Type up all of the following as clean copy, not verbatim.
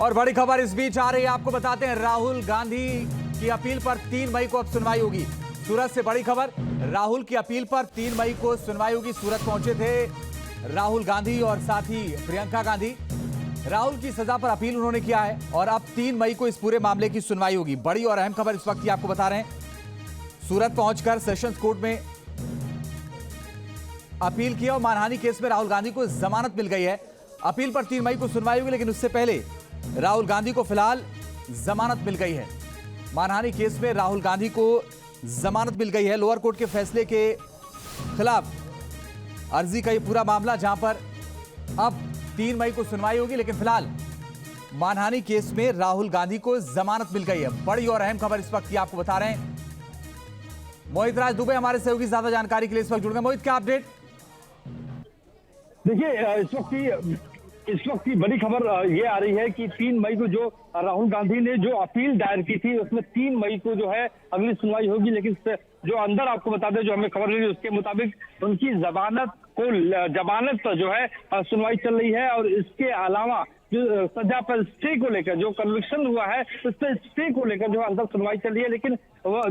और बड़ी खबर इस बीच आ रही है, आपको बताते हैं राहुल गांधी की अपील पर 3 मई को अब सुनवाई होगी। सूरत से बड़ी खबर, राहुल की अपील पर 3 मई को सुनवाई होगी। सूरत पहुंचे थे राहुल गांधी और साथ ही प्रियंका गांधी। राहुल की सजा पर अपील उन्होंने किया है और अब 3 मई को इस पूरे मामले की सुनवाई होगी। बड़ी और अहम खबर इस वक्त की आपको बता रहे हैं। सूरत पहुंचकर सेशंस कोर्ट में अपील किया और मानहानि केस में राहुल गांधी को जमानत मिल गई है। अपील पर 3 मई को सुनवाई होगी, लेकिन उससे पहले राहुल गांधी को फिलहाल जमानत मिल गई है। मानहानि केस में राहुल गांधी को जमानत मिल गई है। लोअर कोर्ट के फैसले के खिलाफ अर्जी का ये पूरा मामला, जहां पर अब 3 मई को सुनवाई होगी, लेकिन फिलहाल मानहानि केस में राहुल गांधी को जमानत मिल गई है। बड़ी और अहम खबर इस वक्त की आपको बता रहे हैं। मोहित राज दुबे हमारे सहयोगी ज्यादा जानकारी के लिए इस वक्त जुड़ गए। मोहित, क्या अपडेट? देखिए, इस वक्त की बड़ी खबर ये आ रही है कि 3 मई को जो राहुल गांधी ने जो अपील दायर की थी, उसमें 3 मई को जो है अगली सुनवाई होगी। लेकिन जो अंदर आपको बता दें, जो हमें खबर मिली उसके मुताबिक उनकी जमानत जो है सुनवाई चल रही है। और इसके अलावा जो सजा पर स्टे को लेकर जो कन्विक्शन हुआ है, उस पर स्टे को लेकर जो अंदर सुनवाई चल रही है। लेकिन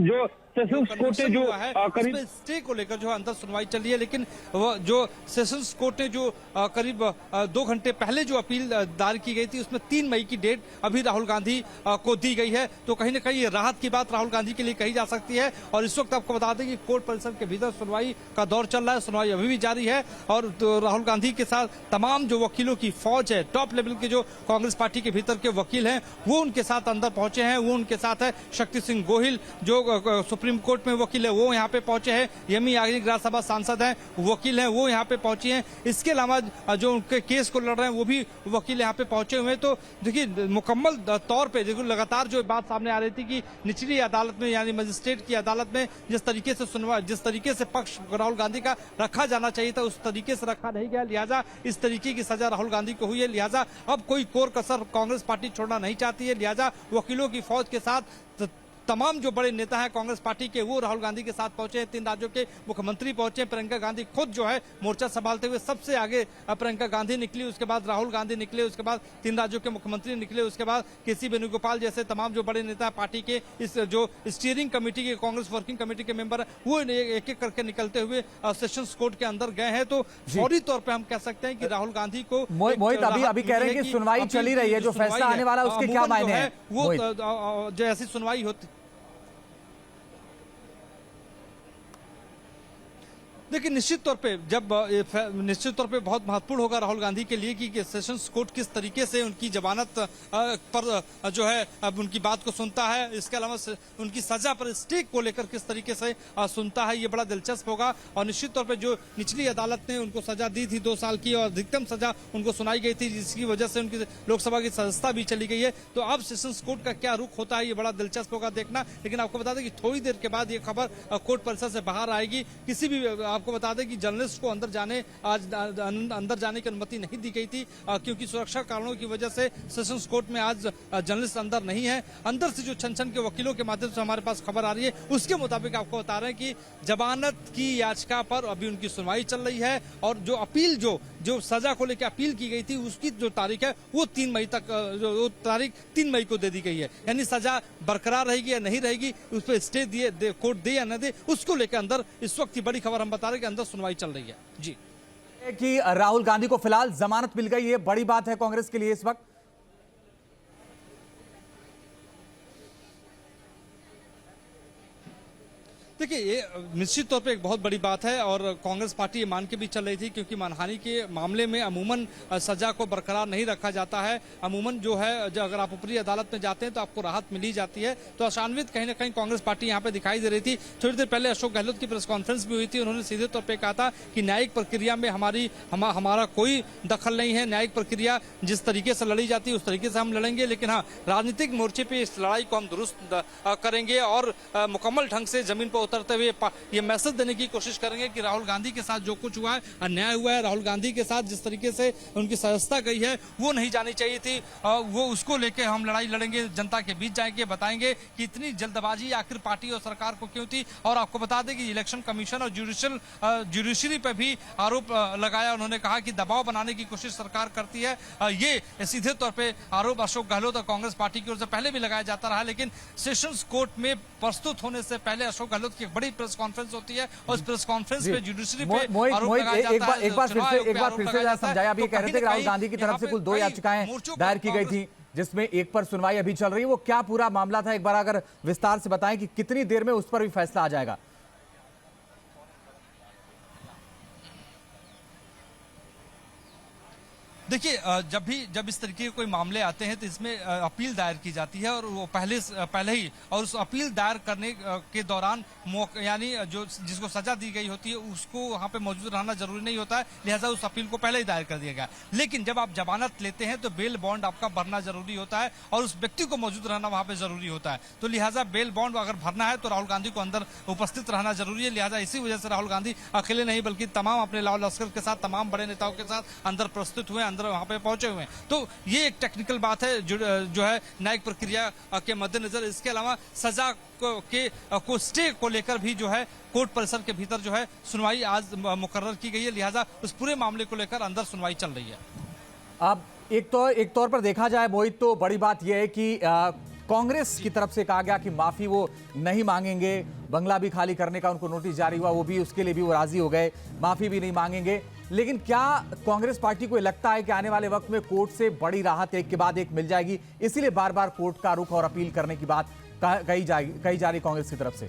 जो सेशंस कोर्ट ने जो करीब स्टे को लेकर जो अंदर सुनवाई चल रही है, लेकिन वो जो सेशंस कोर्ट ने जो करीब 2 घंटे पहले जो अपील दायर की गई थी, उसमें 3 मई की डेट अभी राहुल गांधी को दी गई है। तो कहीं ना कहीं राहत की बात राहुल गांधी के लिए कही जा सकती है। और इस वक्त आपको बता दें कि कोर्ट परिसर के भीतर सुनवाई का दौर चल रहा है, सुनवाई अभी भी जारी है। और तो राहुल गांधी के साथ तमाम जो वकीलों की फौज है, टॉप लेवल के जो कांग्रेस पार्टी के भीतर के वकील हैं, वो उनके साथ अंदर पहुंचे हैं। वो उनके साथ है शक्ति सिंह गोहिल, जो सुप्रीम कोर्ट में वकील है, वो यहाँ पे पहुंचे हैं। यमी याग्निक राज्यसभा सांसद हैं, वकील हैं, वो यहाँ पे पहुंचे हैं। इसके अलावा जो उनके केस को लड़ रहे हैं, वो भी वकील यहाँ पे पहुंचे हुए हैं। तो देखिए, मुकम्मल तौर पे देखो, लगातार जो बात सामने आ रही थी कि निचली अदालत में यानी मजिस्ट्रेट की अदालत में जिस तरीके से पक्ष राहुल गांधी का रखा जाना चाहिए था, उस तरीके से रखा नहीं गया। लिहाजा इस तरीके की सजा राहुल गांधी को हुई है। लिहाजा अब कोई कोर कसर कांग्रेस पार्टी छोड़ना नहीं चाहती है। लिहाजा वकीलों की फौज के साथ तमाम जो बड़े नेता हैं कांग्रेस पार्टी के, वो राहुल गांधी के साथ पहुंचे हैं। 3 राज्यों के मुख्यमंत्री पहुंचे। प्रियंका गांधी खुद जो है मोर्चा संभालते हुए सबसे आगे प्रियंका गांधी निकली, उसके बाद राहुल गांधी निकले, उसके बाद 3 राज्यों के मुख्यमंत्री निकले, उसके बाद केसी वेणुगोपाल जैसे तमाम जो बड़े नेता पार्टी के, इस जो स्टीयरिंग कमेटी के, कांग्रेस वर्किंग कमेटी के मेंबर, वो एक एक करके निकलते हुए सेशंस कोर्ट के अंदर गए हैं। तो फौरी तौर पर हम कह सकते हैं कि राहुल गांधी को मोहित अभी कह रहे हैं कि सुनवाई चली रही है, जो फैसला आने वाला है उसके क्या मायने हैं? वो जो ऐसी सुनवाई होती, देखिए निश्चित तौर पे बहुत महत्वपूर्ण होगा राहुल गांधी के लिए कि सेशंस कोर्ट किस तरीके से उनकी जमानत पर जो है अब उनकी बात को सुनता है। इसके अलावा उनकी सजा पर स्टे को लेकर किस तरीके से सुनता है, ये बड़ा दिलचस्प होगा। और निश्चित तौर पे जो निचली अदालत ने उनको सजा दी थी 2 साल की, और अधिकतम सजा उनको सुनाई गई थी, जिसकी वजह से उनकी लोकसभा की सदस्यता भी चली गई है। तो अब सेशंस कोर्ट का क्या रुख होता है, ये बड़ा दिलचस्प होगा देखना। लेकिन आपको बता दें कि थोड़ी देर के बाद ये खबर कोर्ट परिसर से बाहर आएगी। किसी भी आपको बता दें कि जर्नलिस्ट को अंदर जाने की अनुमति नहीं दी गई थी, क्योंकि सुरक्षा कारणों की वजह से सेशंस कोर्ट में आज जर्नलिस्ट अंदर नहीं है। अंदर से जो छन के वकीलों के माध्यम से हमारे पास खबर आ रही है, उसके मुताबिक आपको बता रहे हैं कि जमानत की याचिका पर अभी उनकी सुनवाई चल रही है। और जो अपील जो सजा को लेकर अपील की गई थी, उसकी जो तारीख है वो 3 मई तक, जो तारीख 3 मई को दे दी गई है। यानी सजा बरकरार रहेगी या नहीं रहेगी, उस पर स्टे कोर्ट दे या न दे, उसको लेकर अंदर इस वक्त की बड़ी खबर हम बता रहे हैं कि अंदर सुनवाई चल रही है। जी, कि राहुल गांधी को फिलहाल जमानत मिल गई, ये बड़ी बात है कांग्रेस के लिए इस वक्त। देखिए, ये निश्चित तौर पे एक बहुत बड़ी बात है। और कांग्रेस पार्टी ये मान के भी चल रही थी, क्योंकि मानहानि के मामले में अमूमन सजा को बरकरार नहीं रखा जाता है। अमूमन जो है, अगर आप ऊपरी अदालत में जाते हैं तो आपको राहत मिली जाती है। तो आशान्वित कहीं ना कहीं कांग्रेस पार्टी यहाँ पे दिखाई दे रही थी। थोड़ी देर पहले अशोक गहलोत की प्रेस कॉन्फ्रेंस भी हुई थी, उन्होंने सीधे तौर पर कहा था कि न्यायिक प्रक्रिया में हमारा कोई दखल नहीं है। न्यायिक प्रक्रिया जिस तरीके से लड़ी जाती है उस तरीके से हम लड़ेंगे, लेकिन हाँ, राजनीतिक मोर्चे पे इस लड़ाई को हम दुरुस्त करेंगे और मुकम्मल ढंग से जमीन पर उतरते हुए ये मैसेज देने की कोशिश करेंगे कि राहुल गांधी के साथ जो कुछ हुआ है अन्याय हुआ है, राहुल गांधी के साथ जिस तरीके से उनकी सदस्यता गई है वो नहीं जानी चाहिए थी, वो उसको लेके हम लड़ाई लड़ेंगे, जनता के बीच जाएंगे, बताएंगे कि इतनी जल्दबाजी आखिर पार्टी और सरकार को क्यों थी। और आपको बता दें कि इलेक्शन कमीशन और जुडिशरी पर भी आरोप लगाया, उन्होंने कहा कि दबाव बनाने की कोशिश सरकार करती है। ये सीधे तौर पे आरोप अशोक गहलोत और कांग्रेस पार्टी की ओर से पहले भी लगाया जाता रहा, लेकिन सेशंस कोर्ट में प्रस्तुत होने से पहले अशोक गहलोत की एक बड़ी प्रेस कॉन्फ्रेंस होती है और उस प्रेस कॉन्फ्रेंस में जुडिशरी पे आरोप लगाया जाता है। एक बार फिर से समझाया, आप ये कह रहे थे कि राहुल गांधी की तरफ से कुल 2 याचिकाएं दायर की गई थी, जिसमें एक पर सुनवाई अभी चल रही है। वो क्या पूरा मामला था, एक बार अगर विस्तार से बताएं कि कितनी देर में उस पर भी फैसला आ जाएगा? देखिए, जब इस तरीके के कोई मामले आते हैं तो इसमें अपील दायर की जाती है और वो पहले ही और उस अपील दायर करने के दौरान यानी जो जिसको सजा दी गई होती है उसको वहां पे मौजूद रहना जरूरी नहीं होता है, लिहाजा उस अपील को पहले ही दायर कर दिया गया। लेकिन जब आप जमानत लेते हैं तो बेल बॉन्ड आपका भरना जरूरी होता है और उस व्यक्ति को मौजूद रहना वहां पे जरूरी होता है। तो लिहाजा बेल बॉन्ड अगर भरना है तो राहुल गांधी को अंदर उपस्थित रहना जरूरी है। लिहाजा इसी वजह से राहुल गांधी अकेले नहीं बल्कि तमाम अपने लाल लश्कर के साथ, तमाम बड़े नेताओं के साथ अंदर प्रस्तुत हुए, वहां पे पहुंचे हुए हैं। तो ये एक टेक्निकल बात है जो है न्यायिक प्रक्रिया के मद्देनजर। इसके अलावा सजा को स्टे को लेकर भी जो है कोर्ट परिसर के भीतर जो है सुनवाई आज मुकर्रर की गई है, लिहाजा उस पूरे मामले को लेकर अंदर सुनवाई चल रही है। अब एक तौर पर देखा जाए मोहित, तो बड़ी बात यह है कि कांग्रेस की तरफ से कहा गया कि माफी वो नहीं मांगेंगे, बंगला भी खाली करने का उनको नोटिस जारी हुआ, वो भी उसके लिए भी वो राजी हो गए, माफी भी नहीं मांगेंगे। लेकिन क्या कांग्रेस पार्टी को लगता है कि आने वाले वक्त में कोर्ट से बड़ी राहत एक के बाद एक मिल जाएगी, इसीलिए बार बार कोर्ट का रुख और अपील करने की बात कही जा रही कांग्रेस की तरफ से?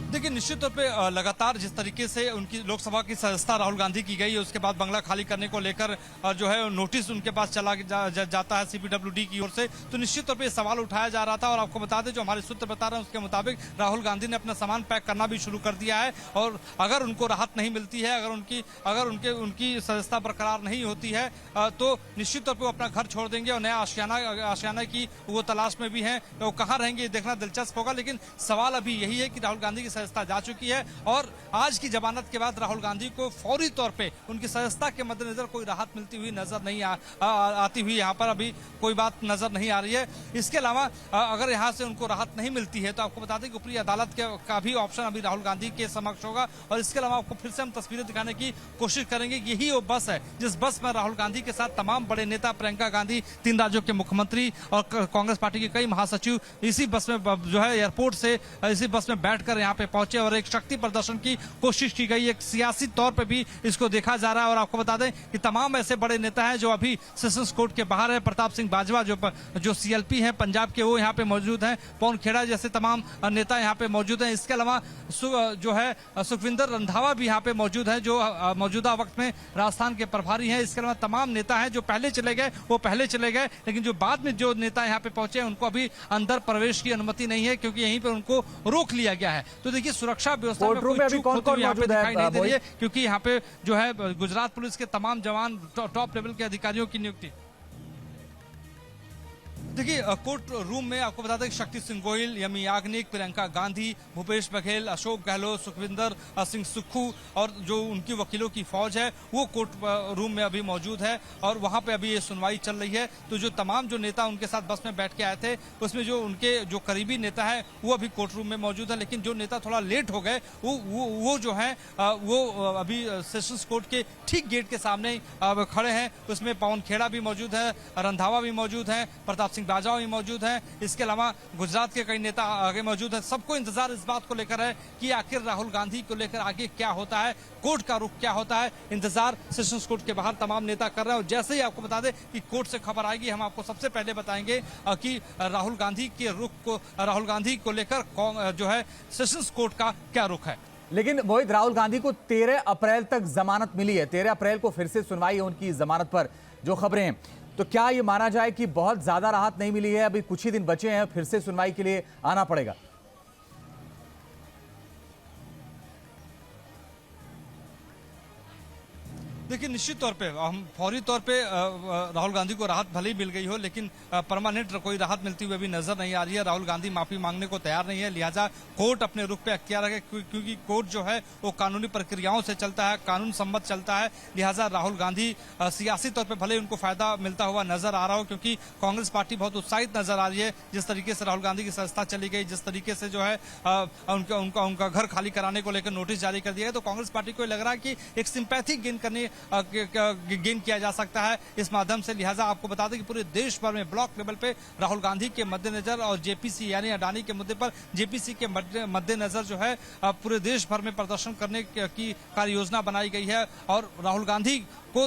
देखिए, निश्चित तौर पे लगातार जिस तरीके से उनकी लोकसभा की सदस्यता राहुल गांधी की गई, उसके बाद बंगला खाली करने को लेकर जो है नोटिस उनके पास चला जाता है सीपीडब्ल्यूडी की ओर से, तो निश्चित तौर पे सवाल उठाया जा रहा था। और आपको बता दें, जो हमारे सूत्र बता रहे हैं उसके मुताबिक राहुल गांधी ने अपना सामान पैक करना भी शुरू कर दिया है और अगर उनको राहत नहीं मिलती है, अगर उनकी सदस्यता बरकरार नहीं होती है तो निश्चित तौर पर वो अपना घर छोड़ देंगे और नया आशियाना की वो तलाश में भी है। वो कहाँ रहेंगे देखना दिलचस्प होगा, लेकिन सवाल अभी यही है कि राहुल गांधी की सदस्यता जा चुकी है और आज की जमानत के बाद राहुल गांधी को फौरी तौर पे उनकी सदस्यता के मद्देनजर कोई राहत मिलती हुई नजर नहीं आती हुई यहाँ पर अभी कोई बात नजर नहीं आ रही है। इसके अलावा अगर यहाँ से उनको राहत नहीं मिलती है तो आपको बता दें कि ऊपरी अदालत का भी ऑप्शन अभी राहुल गांधी के समक्ष होगा। और इसके अलावा आपको फिर से हम तस्वीरें दिखाने की कोशिश करेंगे। यही वो बस है जिस बस में राहुल गांधी के साथ तमाम बड़े नेता, प्रियंका गांधी, 3 राज्यों के मुख्यमंत्री और कांग्रेस पार्टी के कई महासचिव इसी बस में जो है एयरपोर्ट से इसी बस में बैठकर यहाँ पे पहुंचे और एक शक्ति प्रदर्शन की कोशिश की गई। एक सियासी तौर पे भी इसको देखा जा रहा है। और आपको बता दें कि तमाम ऐसे बड़े नेता हैं जो अभी सेशंस कोर्ट के बाहर है। प्रताप सिंह बाजवा जो सीएलपी हैं पंजाब के, वो यहाँ पे मौजूद हैं। पवन खेड़ा जैसे तमाम नेता यहाँ पे मौजूद हैं। इसके अलावा जो है सुखविंदर रंधावा भी यहाँ पे मौजूद है, जो मौजूदा वक्त में राजस्थान के प्रभारी हैं। इसके अलावा तमाम नेता हैं जो पहले चले गए वो पहले चले गए, लेकिन जो बाद में जो नेता यहाँ पे पहुंचे हैं उनको अभी अंदर प्रवेश की अनुमति नहीं है क्योंकि यहीं पर उनको रोक लिया गया है। तो देखिए, सुरक्षा व्यवस्था में कोई चूक होती हुई यहाँ पे दिखाई नहीं दे रही है क्योंकि यहाँ पे जो है गुजरात पुलिस के तमाम जवान, टॉप लेवल के अधिकारियों की नियुक्ति। देखिए, कोर्ट रूम में आपको बता दें कि शक्ति सिंह गोहिल, यमी याग्निक, प्रियंका गांधी, भूपेश बघेल, अशोक गहलोत, सुखविंदर सिंह सुक्खू और जो उनकी वकीलों की फौज है वो कोर्ट रूम में अभी मौजूद है और वहां पे अभी ये सुनवाई चल रही है। तो जो तमाम जो नेता उनके साथ बस में बैठ के आए थे उसमें जो उनके जो करीबी नेता है वो अभी कोर्ट रूम में मौजूद है, लेकिन जो नेता थोड़ा लेट हो गए वो जो है वो अभी सेशंस कोर्ट के ठीक गेट के सामने खड़े हैं। उसमें पवन खेड़ा भी मौजूद है, रंधावा भी मौजूद है, प्रताप सिंह बाजवा भी मौजूद हैं। इसके अलावा गुजरात के कई नेता आगे मौजूद हैं। सबको इंतजार इस बात को लेकर है कि आखिर राहुल गांधी को लेकर आगे क्या होता है, कोर्ट का रुख क्या होता है। इंतजार सेशंस कोर्ट के बाहर तमाम नेता कर रहे हैं और जैसे ही आपको बता दें कि कोर्ट से खबर आएगी हम आपको सबसे पहले बताएंगे कि राहुल गांधी के रुख को, राहुल गांधी को लेकर जो है सेशंस कोर्ट का क्या रुख है। लेकिन मोहित, राहुल गांधी को 13 अप्रैल तक जमानत मिली है, 13 अप्रैल को फिर से सुनवाई है उनकी जमानत पर, जो खबरें हैं। तो क्या ये माना जाए कि बहुत ज्यादा राहत नहीं मिली है, अभी कुछ ही दिन बचे हैं, फिर से सुनवाई के लिए आना पड़ेगा? देखिए निश्चित तौर पे हम फौरी तौर पे राहुल गांधी को राहत भले ही मिल गई हो, लेकिन परमानेंट कोई राहत मिलती हुई अभी नजर नहीं आ रही है। राहुल गांधी माफी मांगने को तैयार नहीं है, लिहाजा कोर्ट अपने रुख पे अख्तियार रखे, क्योंकि कोर्ट जो है वो कानूनी प्रक्रियाओं से चलता है, कानून सम्मत चलता है। लिहाजा राहुल गांधी सियासी तौर पर भले ही उनको फायदा मिलता हुआ नजर आ रहा हो, क्योंकि कांग्रेस पार्टी बहुत उत्साहित नजर आ रही है जिस तरीके से राहुल गांधी की संस्था चली गई, जिस तरीके से जो है उनका घर खाली कराने को लेकर नोटिस जारी कर दिया है। तो कांग्रेस पार्टी को लग रहा है कि एक सिंपैथी गेन किया जा सकता है इस माध्यम से। लिहाजा आपको बता दें कि पूरे देश भर में ब्लॉक लेवल पे राहुल गांधी के मद्देनजर और जेपीसी यानी अडानी के मुद्दे पर जेपीसी के मद्देनजर जो है पूरे देश भर में प्रदर्शन करने की कार्य योजना बनाई गई है। और राहुल गांधी को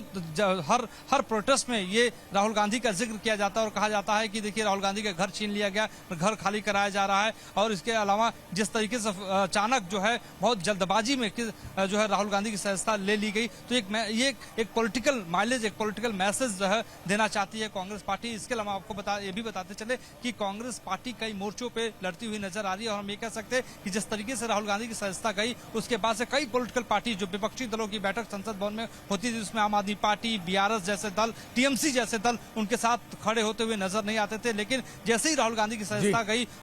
हर प्रोटेस्ट में ये राहुल गांधी का जिक्र किया जाता है और कहा जाता है कि देखिए राहुल गांधी का घर छीन लिया गया, घर खाली कराया जा रहा है। और इसके अलावा जिस तरीके से अचानक जो है बहुत जल्दबाजी में जो है राहुल गांधी की सदस्यता ले ली गई, तो ये एक पॉलिटिकल माइलेज, एक पॉलिटिकल मैसेज जो है देना चाहती है कांग्रेस पार्टी। इसके अलावा आपको ये भी बताते चले कि कांग्रेस पार्टी कई मोर्चों पे लड़ती हुई नजर आ रही है। और हम ये कह सकते हैं कि जिस तरीके से राहुल गांधी की सदस्यता गई, उसके बाद से कई पॉलिटिकल पार्टी जो विपक्षी दलों की बैठक संसद भवन में होती थी, उसमें आम आदमी पार्टी, बीआरएस जैसे दल, टीएमसी जैसे दल उनके साथ खड़े होते हुए नजर नहीं आते थे। लेकिन जैसे ही राहुल गांधी की सदस्यता गई,